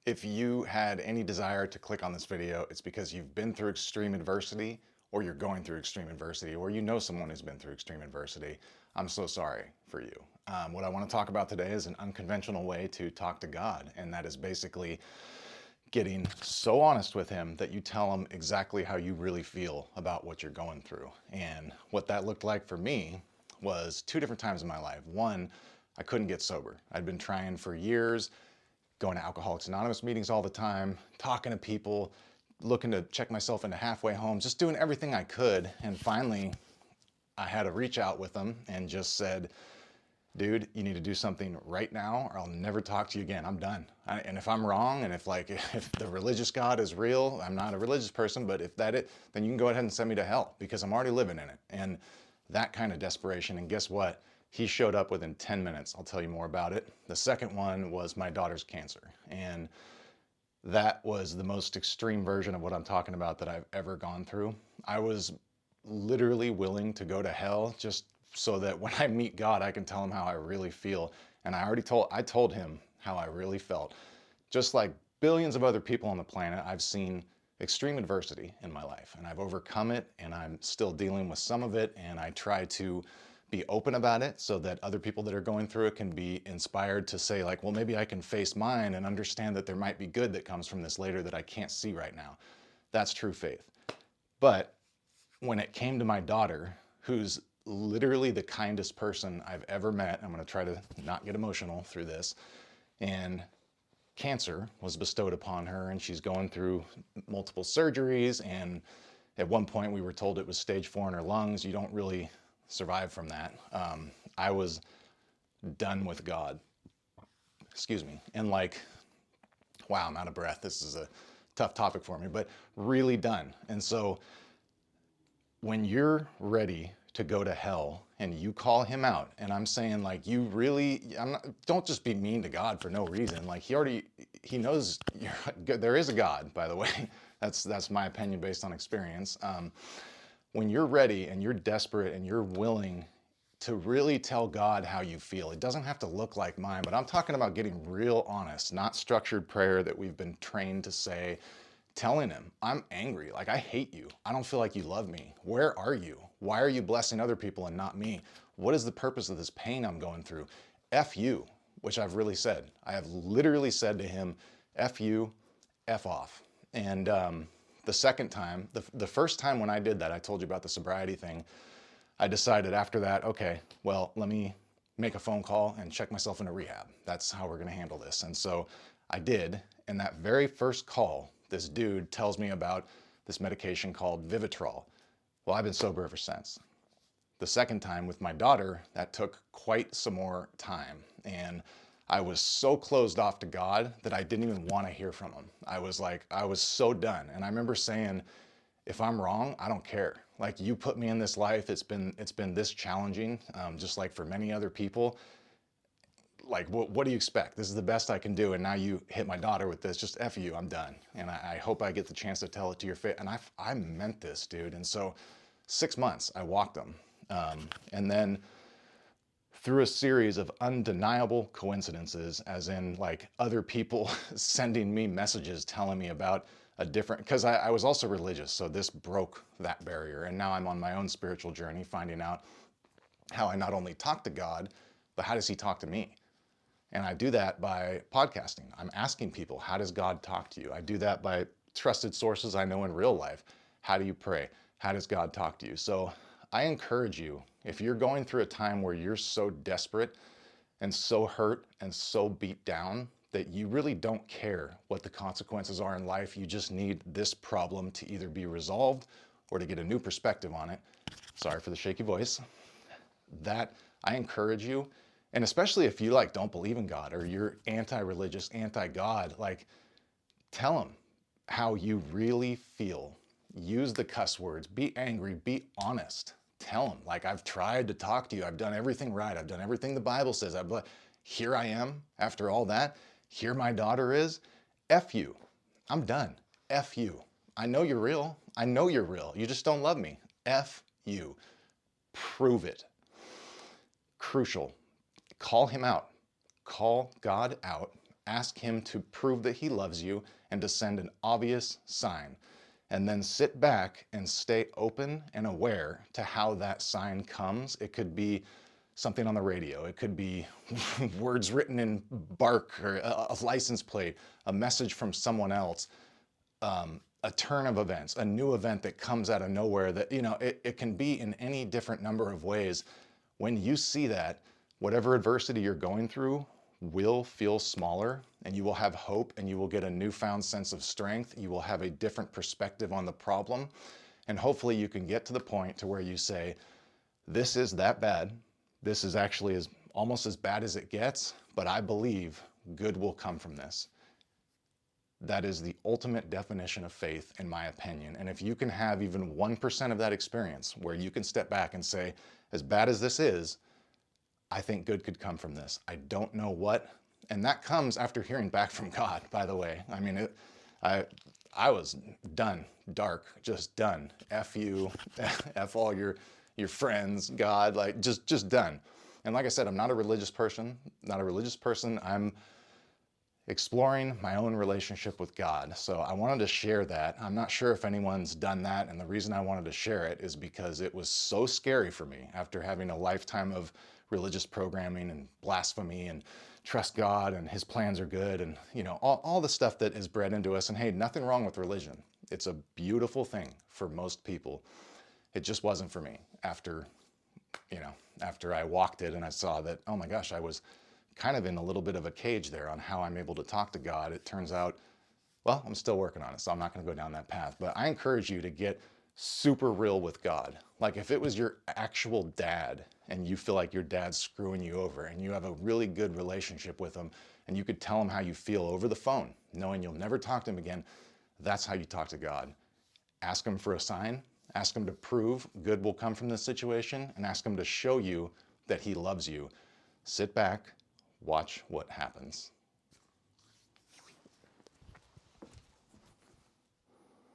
If you had any desire to click on this video, it's because you've been through extreme adversity, or you're going through extreme adversity, or you know someone who's been through extreme adversity. I'm so sorry for you. What I want to talk about today is an unconventional way to talk to God, and that is basically getting so honest with him that you tell him exactly how you really feel about what you're going through. And what that looked like for me was two different times in my life. One, I couldn't get sober. I'd been trying for years, going to Alcoholics Anonymous meetings all the time, talking to people, looking to check myself into halfway homes, just doing everything I could. And finally, I had to reach out with them and just said, dude, you need to do something right now or I'll never talk to you again. I'm done. And if I'm wrong, and if if the religious God is real, I'm not a religious person, but if that is, then you can go ahead and send me to hell because I'm already living in it. And that kind of desperation. And guess what? He showed up within 10 minutes. I'll tell you more about it. The second one was my daughter's cancer. And that was the most extreme version of what I'm talking about that I've ever gone through. I was literally willing to go to hell just so that when I meet God, I can tell him how I really feel. And I told him how I really felt. Just like billions of other people on the planet, I've seen extreme adversity in my life and I've overcome it and I'm still dealing with some of it. And I try to be open about it so that other people that are going through it can be inspired to say like, well, maybe I can face mine and understand that there might be good that comes from this later that I can't see right now. That's true faith. But when it came to my daughter, who's literally the kindest person I've ever met, I'm going to try to not get emotional through this, and cancer was bestowed upon her and she's going through multiple surgeries, and at one point we were told it was stage 4 in her lungs. You don't really survive from that. I was done with God. Excuse me. And like, wow, I'm out of breath. This is a tough topic for me, but really done. And so when you're ready to go to hell and you call him out, and I'm saying like, you really, don't just be mean to God for no reason. Like he knows there is a God, by the way. That's my opinion based on experience. When you're ready and you're desperate and you're willing to really tell God how you feel, it doesn't have to look like mine, but I'm talking about getting real honest, not structured prayer that we've been trained to say, telling him, I'm angry, like I hate you. I don't feel like you love me. Where are you? Why are you blessing other people and not me? What is the purpose of this pain I'm going through? F you, which I've really said. I have literally said to him, F you, F off. And the second time, the first time when I did that, I told you about the sobriety thing. I decided after that, okay, well, let me make a phone call and check myself into rehab. That's how we're going to handle this. And so I did. And that very first call, this dude tells me about this medication called Vivitrol. Well, I've been sober ever since. The second time with my daughter, that took quite some more time. And I was so closed off to God that I didn't even want to hear from him. I was so done. And I remember saying, if I'm wrong, I don't care. Like, you put me in this life, it's been this challenging, just like for many other people. Like, what do you expect? This is the best I can do, and now you hit my daughter with this. Just F you, I'm done. And I hope I get the chance to tell it to your face. And I meant this, dude. And so 6 months, I walked them. And then through a series of undeniable coincidences, as in like other people sending me messages telling me about a different, because I was also religious, so this broke that barrier. And now I'm on my own spiritual journey, finding out how I not only talk to God, but how does he talk to me? And I do that by podcasting. I'm asking people, how does God talk to you? I do that by trusted sources I know in real life. How do you pray? How does God talk to you? So I encourage you, if you're going through a time where you're so desperate and so hurt and so beat down that you really don't care what the consequences are in life, you just need this problem to either be resolved or to get a new perspective on it. Sorry for the shaky voice. That I encourage you, and especially if you like don't believe in God or you're anti-religious, anti-God, like tell him how you really feel. Use the cuss words, be angry, be honest. Tell him, like, I've tried to talk to you, I've done everything right, I've done everything the Bible says, here I am after all that, here my daughter is, F you, I'm done, F you. I know you're real, I know you're real, you just don't love me, F you. Prove it. Crucial. Call him out. Call God out. Ask him to prove that he loves you and to send an obvious sign. And then sit back and stay open and aware to how that sign comes. It could be something on the radio. It could be words written in bark or a license plate, a message from someone else, a turn of events, a new event that comes out of nowhere that, it can be in any different number of ways. When you see that, whatever adversity you're going through will feel smaller, and you will have hope, and you will get a newfound sense of strength. You will have a different perspective on the problem. And hopefully you can get to the point to where you say, this is that bad. This is actually almost as bad as it gets, but I believe good will come from this. That is the ultimate definition of faith, in my opinion. And if you can have even 1% of that experience where you can step back and say, as bad as this is, I think good could come from this. I don't know what. And that comes after hearing back from God, by the way. I mean, I was done, dark, just done. F you, F all your friends, God, like just done. And like I said, I'm not a religious person, I'm exploring my own relationship with God. So I wanted to share that. I'm not sure if anyone's done that. And the reason I wanted to share it is because it was so scary for me after having a lifetime of religious programming and blasphemy and trust God and his plans are good and all the stuff that is bred into us. And hey, nothing wrong with religion. It's a beautiful thing for most people. It just wasn't for me after I walked it and I saw that, oh my gosh, I was kind of in a little bit of a cage there on how I'm able to talk to God. It turns out, well, I'm still working on it, so I'm not going to go down that path. But I encourage you to get super real with God. Like if it was your actual dad and you feel like your dad's screwing you over and you have a really good relationship with him and you could tell him how you feel over the phone, knowing you'll never talk to him again, that's how you talk to God. Ask him for a sign, ask him to prove good will come from this situation, and ask him to show you that he loves you. Sit back, watch what happens.